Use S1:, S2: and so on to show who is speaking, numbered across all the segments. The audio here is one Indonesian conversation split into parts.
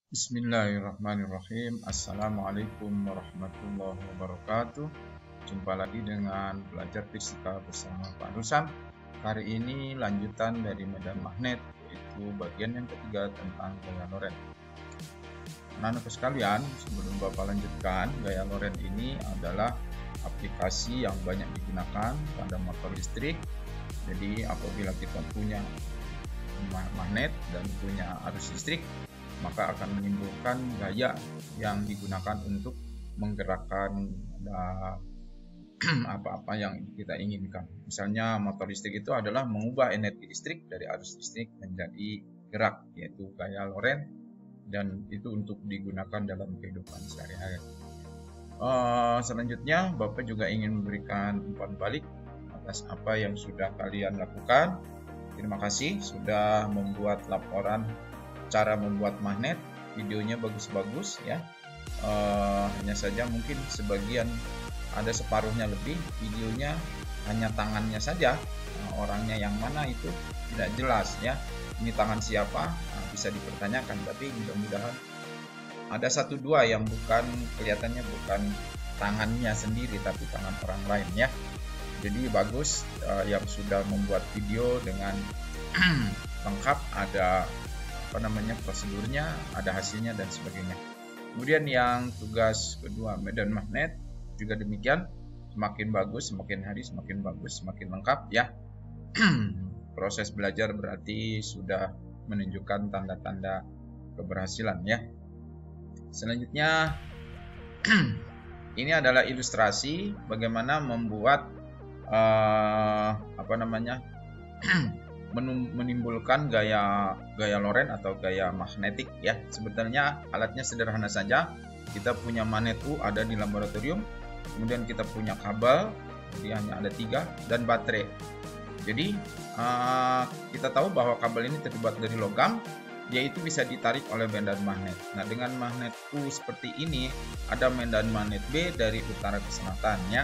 S1: Bismillahirrahmanirrahim. Assalamualaikum warahmatullahi wabarakatuh. Jumpa lagi dengan belajar fisika bersama Pak Nusan. Hari ini lanjutan dari medan magnet, yaitu bagian yang ketiga tentang gaya Lorentz. Anak-anak sekalian, sebelum Bapak lanjutkan, gaya Lorentz ini adalah aplikasi yang banyak digunakan pada motor listrik. Jadi apabila kita punya magnet dan punya arus listrik, maka akan menimbulkan gaya yang digunakan untuk menggerakkan apa-apa yang kita inginkan. Misalnya motor listrik itu adalah mengubah energi listrik dari arus listrik menjadi gerak, yaitu gaya Lorentz, dan itu untuk digunakan dalam kehidupan sehari-hari. Selanjutnya Bapak juga ingin memberikan umpan balik atas apa yang sudah kalian lakukan. Terima kasih sudah membuat laporan cara membuat magnet, videonya bagus-bagus ya. Hanya saja mungkin sebagian ada separuhnya lebih, videonya hanya tangannya saja, orangnya yang mana itu tidak jelas ya. Ini tangan siapa, bisa dipertanyakan, tapi mudah-mudahan ada satu dua yang kelihatannya bukan tangannya sendiri tapi tangan orang lain ya. Jadi bagus yang sudah membuat video dengan lengkap, ada prosedurnya, ada hasilnya dan sebagainya. Kemudian yang tugas kedua, medan magnet juga demikian, semakin bagus, semakin hari semakin bagus, semakin lengkap ya. Proses belajar berarti sudah menunjukkan tanda-tanda keberhasilan ya. Selanjutnya ini adalah ilustrasi bagaimana membuat menimbulkan gaya Lorentz atau gaya magnetik ya. Sebenarnya alatnya sederhana saja. Kita punya magnet U ada di laboratorium, kemudian kita punya kabel, jadi hanya ada 3, dan baterai. Jadi kita tahu bahwa kabel ini terbuat dari logam, yaitu bisa ditarik oleh medan magnet. Nah, dengan magnet U seperti ini, ada medan magnet B dari utara ke selatan ya.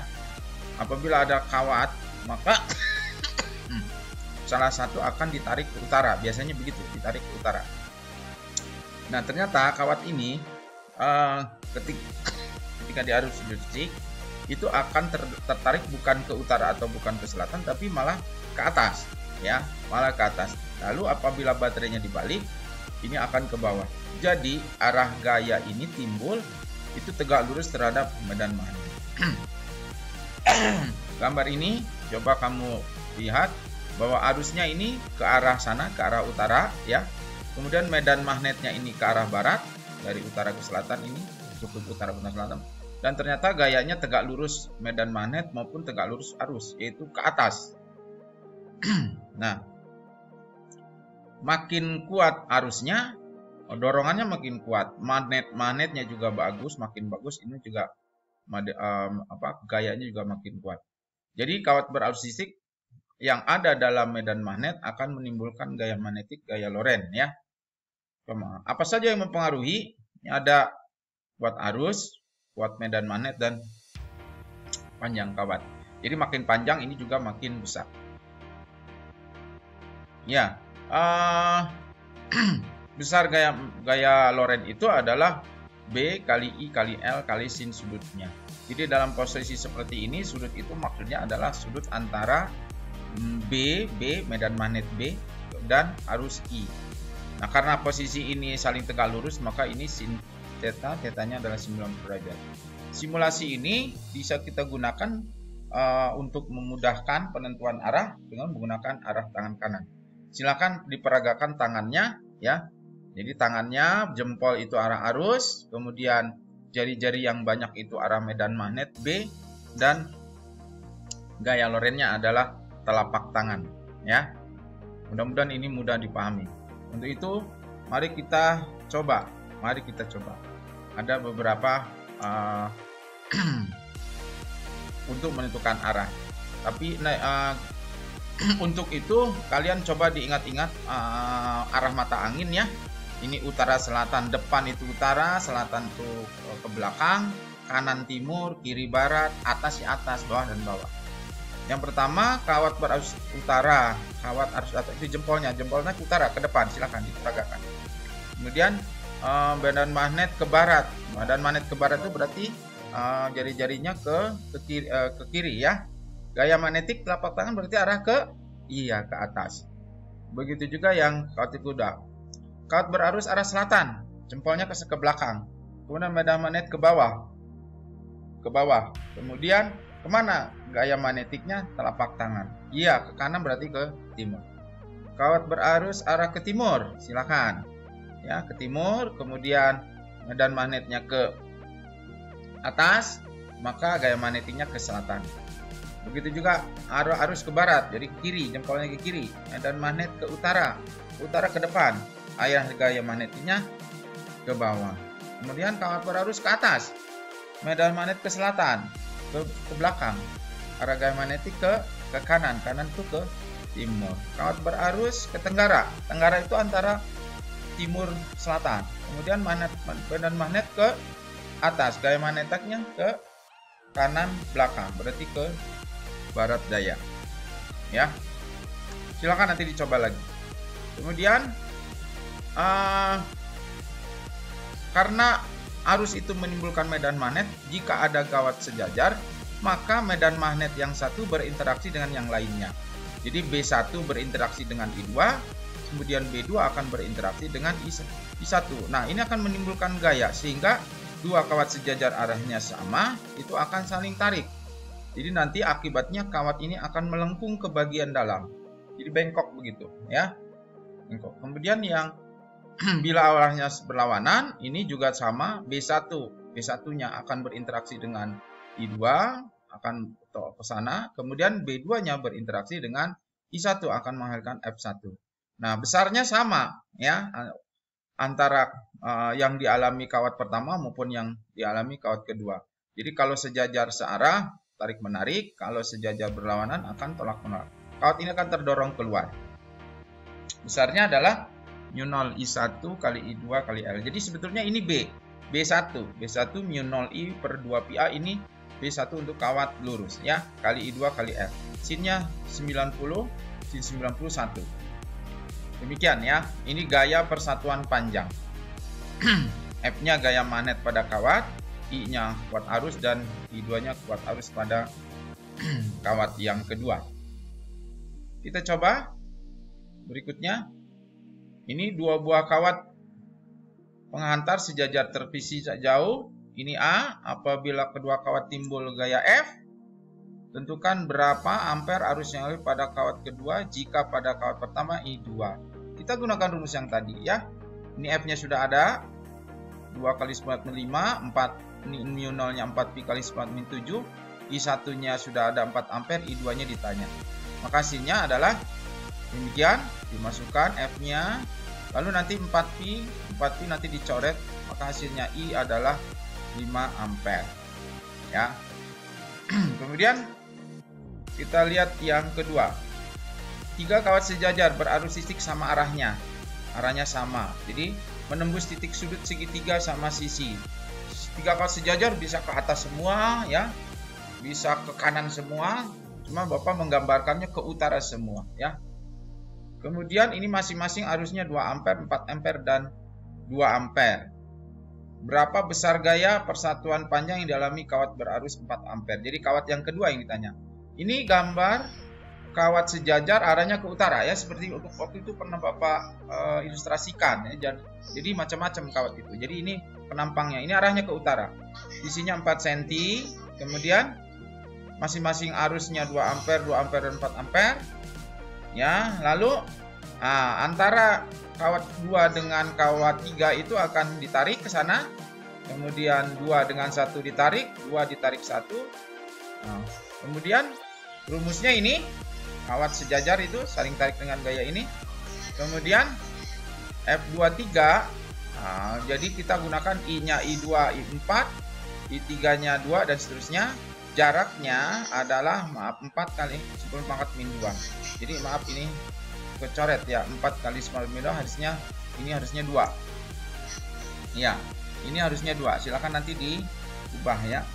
S1: Apabila ada kawat, maka salah satu akan ditarik ke utara, biasanya begitu, ditarik ke utara. Nah, ternyata kawat ini ketika di arus listrik itu akan tertarik bukan ke utara atau bukan ke selatan, tapi malah ke atas ya, malah ke atas. Lalu apabila baterainya dibalik, ini akan ke bawah. Jadi arah gaya ini timbul itu tegak lurus terhadap medan magnet. Gambar ini coba kamu lihat bahwa arusnya ini ke arah sana, ke arah utara ya. Kemudian medan magnetnya ini ke arah barat, dari utara ke selatan, ini cukup utara ke selatan. Dan ternyata gayanya tegak lurus medan magnet maupun tegak lurus arus, yaitu ke atas. Nah, makin kuat arusnya, dorongannya makin kuat, magnetnya juga bagus, makin bagus, ini juga gayanya juga makin kuat. Jadi kawat berarus listrik yang ada dalam medan magnet akan menimbulkan gaya magnetik, gaya Lorentz ya. Apa saja yang mempengaruhi? Ini ada kuat arus, kuat medan magnet, dan panjang kawat. Jadi makin panjang ini juga makin besar. Ya, besar gaya Lorentz itu adalah B kali I kali L kali sin sudutnya. Jadi dalam posisi seperti ini, sudut itu maksudnya adalah sudut antara B, medan magnet B, dan arus I. Nah, karena posisi ini saling tegak lurus, maka ini sin theta, tetanya adalah 90 derajat. Simulasi ini bisa kita gunakan untuk memudahkan penentuan arah dengan menggunakan arah tangan kanan. Silakan diperagakan tangannya ya. Jadi tangannya, jempol itu arah arus, kemudian jari-jari yang banyak itu arah medan magnet B, dan gaya Lorentz-nya adalah telapak tangan ya. Mudah-mudahan ini mudah dipahami. Untuk itu mari kita coba. Ada beberapa untuk menentukan arah. Tapi untuk itu kalian coba diingat-ingat arah mata angin ya. Ini utara selatan, depan itu utara, selatan itu ke belakang, kanan timur, kiri barat, atas bawah dan bawah. Yang pertama, kawat berarus utara, kawat arus utara itu jempolnya ke utara, ke depan, silahkan diperagakan. Kemudian medan magnet ke barat. Medan magnet ke barat itu berarti jari-jarinya ke kiri ya. Gaya magnetik telapak tangan berarti arah ke atas. Begitu juga yang kawat kuda. Kawat berarus arah selatan, jempolnya ke belakang. Kemudian medan magnet ke bawah. Kemudian kemana gaya magnetiknya? Telapak tangan. Iya, ke kanan berarti ke timur. Kawat berarus arah ke timur, silakan. Ya, ke timur, kemudian medan magnetnya ke atas, maka gaya magnetiknya ke selatan. Begitu juga arus ke barat, jadi ke kiri, jempolnya ke kiri. Medan magnet ke utara ke depan, gaya magnetiknya ke bawah. Kemudian kawat berarus ke atas, medan magnet ke selatan, ke belakang. Arah gaya magnetik ke kanan itu ke timur. Kawat berarus ke tenggara itu antara timur selatan. Kemudian medan magnet ke atas, gaya magnetiknya ke kanan belakang, berarti ke barat daya. Ya, silakan nanti dicoba lagi. Kemudian karena arus itu menimbulkan medan magnet, jika ada kawat sejajar, maka medan magnet yang satu berinteraksi dengan yang lainnya. Jadi B1 berinteraksi dengan I2, kemudian B2 akan berinteraksi dengan I1. Nah, ini akan menimbulkan gaya, sehingga dua kawat sejajar arahnya sama, itu akan saling tarik. Jadi nanti akibatnya kawat ini akan melengkung ke bagian dalam. Jadi bengkok begitu, ya. Bengkok. Kemudian yang bila arahnya berlawanan, ini juga sama, B1. B1-nya akan berinteraksi dengan I2, akan ke sana. Kemudian B2-nya berinteraksi dengan I1, akan menghasilkan F1. Nah, besarnya sama, ya, antara yang dialami kawat pertama maupun yang dialami kawat kedua. Jadi kalau sejajar searah, tarik-menarik. Kalau sejajar berlawanan, akan tolak-menolak. Kawat ini akan terdorong keluar. Besarnya adalah mu 0 I1 kali I2 kali L. Jadi sebetulnya ini B1 mu 0 I per 2 pi A, ini B1 untuk kawat lurus, ya, kali I2 kali L. Sinnya 90, sin 91. Demikian, ya. Ini gaya persatuan panjang. F-nya gaya magnet pada kawat, I-nya kuat arus, dan I2-nya kuat arus pada kawat yang kedua. Kita coba berikutnya. Ini dua buah kawat penghantar sejajar terpisah jauh. Ini A. Apabila kedua kawat timbul gaya F, tentukan berapa ampere arus yang mengalir pada kawat kedua jika pada kawat pertama I2. Kita gunakan rumus yang tadi, ya. Ini F-nya sudah ada. 2 kali 9 min 5, 4, ini mu 0-nya 4 pi kali 9 min 7. I1-nya sudah ada 4 ampere, I2-nya ditanya. Maka hasilnya adalah demikian, dimasukkan F-nya, lalu nanti 4 pi nanti dicoret, maka hasilnya I adalah 5 ampere. Ya. Kemudian kita lihat yang kedua. 3 kawat sejajar berarus titik sama arahnya. Arahnya sama. Jadi menembus titik sudut segitiga sama sisi. 3 kawat sejajar bisa ke atas semua, ya. Bisa ke kanan semua. Cuma Bapak menggambarkannya ke utara semua, ya. Kemudian ini masing-masing arusnya 2 ampere, 4 ampere, dan 2 ampere. Berapa besar gaya persatuan panjang yang dialami kawat berarus 4 ampere? Jadi kawat yang kedua yang ditanya. Ini gambar kawat sejajar arahnya ke utara, ya. Seperti waktu itu pernah Bapak ilustrasikan, ya. Jadi macam-macam kawat itu. Jadi ini penampangnya. Ini arahnya ke utara. Isinya 4 cm. Kemudian masing-masing arusnya 2 ampere, 2 ampere, dan 4 ampere. Ya, lalu antara kawat 2 dengan kawat 3 itu akan ditarik ke sana. Kemudian 2 dengan 1 ditarik, 2 ditarik 1. Kemudian rumusnya ini, kawat sejajar itu saling tarik dengan gaya ini. Kemudian F23, jadi kita gunakan I-nya I2, I4, I3-nya 2, dan seterusnya. Jaraknya adalah 4 kali 10 pangkat min 2. Jadi maaf, ini kecoret, ya. 4 kali 10 min 2 harusnya, ini harusnya 2. Ya, ini harusnya 2. Silakan nanti diubah, ya.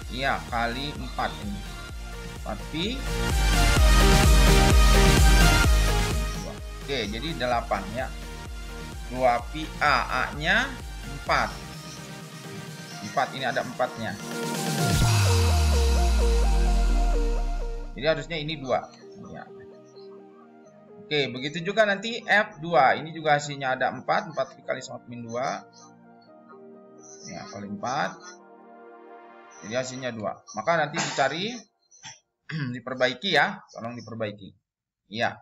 S1: Iya, kali 4 ini. 4 pi 2. Oke, jadi 8 ya. 2pi A-nya 4. 4, ini ada 4-nya. Jadi harusnya ini 2 ya. Oke, begitu juga nanti F2. Ini juga hasilnya ada 4. 4 dikali sama min 2 ya, kali 4. Jadi hasilnya 2. Maka nanti dicari diperbaiki ya, tolong diperbaiki. Iya.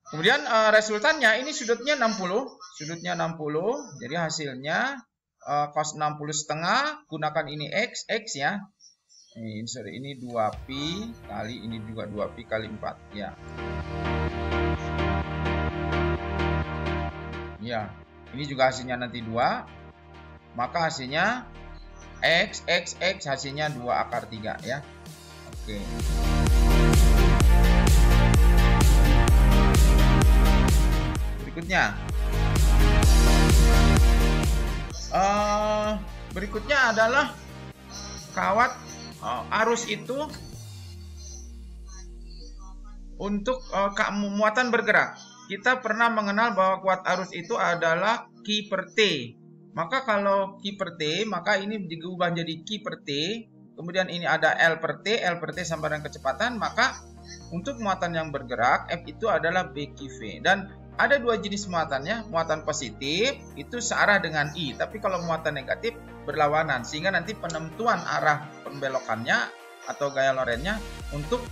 S1: Kemudian resultannya ini sudutnya 60, sudutnya 60. Jadi hasilnya cos 60 setengah, gunakan ini x ya. Ini 2pi kali ini juga 2pi kali 4 ya. Ya, ini juga hasilnya nanti 2. Maka hasilnya x hasilnya 2 akar 3 ya. Oke. Berikutnya adalah kawat arus itu untuk muatan bergerak. Kita pernah mengenal bahwa kuat arus itu adalah Q per T. Maka kalau Q per T, maka ini diubah jadi Q per T. Kemudian ini ada L per T sama dengan kecepatan. Maka untuk muatan yang bergerak, F itu adalah BQV. Dan ada dua jenis muatannya. Muatan positif itu searah dengan I. Tapi kalau muatan negatif berlawanan. Sehingga nanti penentuan arah pembelokannya atau gaya lorennya untuk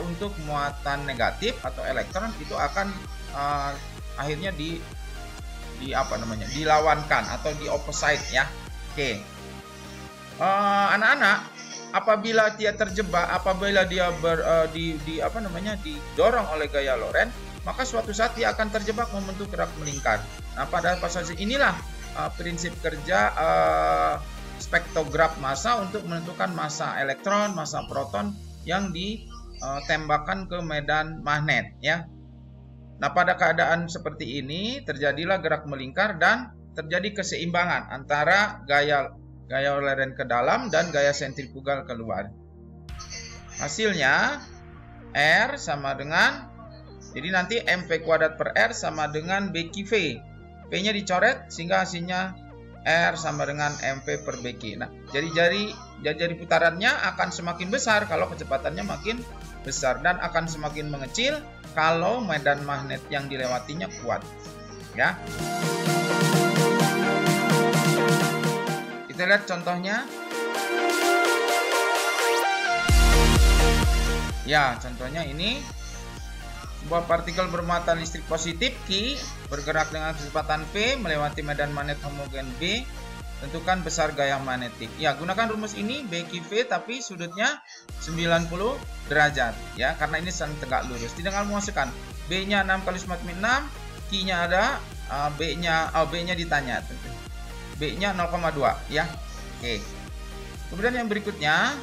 S1: untuk muatan negatif atau elektron itu akan akhirnya dilawankan atau di opposite ya. Oke. Anak-anak, apabila dia terjebak, apabila dia didorong oleh gaya Lorentz, maka suatu saat dia akan terjebak membentuk gerak melingkar. Nah, pada pasal inilah prinsip kerja spektrograf massa untuk menentukan massa elektron, massa proton yang ditembakkan ke medan magnet ya. Nah, pada keadaan seperti ini terjadilah gerak melingkar dan terjadi keseimbangan antara gaya Lorentz ke dalam dan gaya sentrifugal keluar. Hasilnya R sama dengan, jadi nanti mv kuadrat per R sama dengan BQV. P-nya dicoret sehingga hasilnya R sama dengan mv per BQ. Nah, jari putarannya akan semakin besar kalau kecepatannya makin besar dan akan semakin mengecil kalau medan magnet yang dilewatinya kuat. Ya. Kita lihat contohnya. Ya, contohnya ini. Sebuah partikel bermuatan listrik positif Q bergerak dengan kecepatan V melewati medan magnet homogen B. Tentukan besar gaya magnetik. Ya, gunakan rumus ini BQV tapi sudutnya 90 derajat ya, karena ini saling tegak lurus. Tidak memasukkan B-nya 6 kali 9 min 6, Q-nya ada, B-nya ditanya. B-nya 0,2 ya. Oke. Kemudian yang berikutnya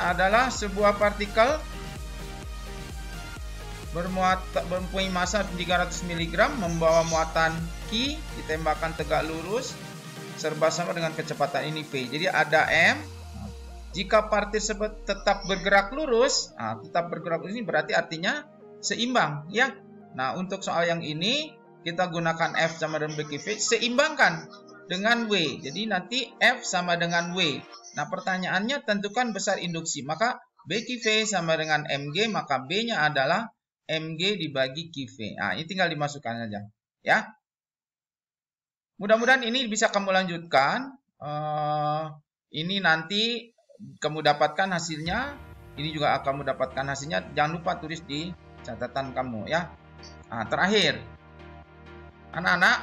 S1: adalah sebuah partikel mempunyai massa 300 mg membawa muatan Q, ditembakkan tegak lurus serba sama dengan kecepatan ini V. Jadi ada M. Jika partikel tersebut tetap bergerak lurus, ini berarti artinya seimbang ya. Nah, untuk soal yang ini kita gunakan F sama dengan BQV, seimbangkan dengan W. Jadi nanti F sama dengan W. Nah, pertanyaannya tentukan besar induksi. Maka BQV sama dengan Mg, maka B-nya adalah Mg dibagi QV. Nah, ini tinggal dimasukkan saja. Ya. Mudah-mudahan ini bisa kamu lanjutkan. Ini nanti kamu dapatkan hasilnya. Ini juga kamu dapatkan hasilnya. Jangan lupa tulis di catatan kamu. Ya. Nah, terakhir. Anak-anak,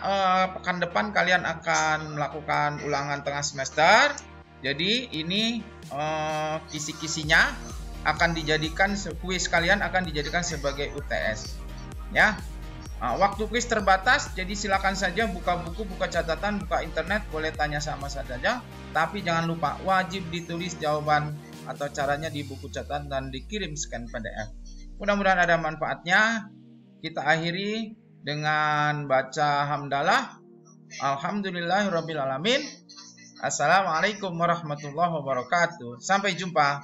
S1: pekan depan kalian akan melakukan ulangan tengah semester. Jadi ini kisi-kisinya akan dijadikan kuis kalian akan dijadikan sebagai UTS. Ya, waktu kuis terbatas, jadi silakan saja buka buku, buka catatan, buka internet, boleh tanya sama saja. Tapi jangan lupa wajib ditulis jawaban atau caranya di buku catatan dan dikirim scan PDF. Mudah-mudahan ada manfaatnya. Kita akhiri dengan baca hamdalah. Alhamdulillahirabbil alamin. Assalamualaikum warahmatullahi wabarakatuh. Sampai jumpa.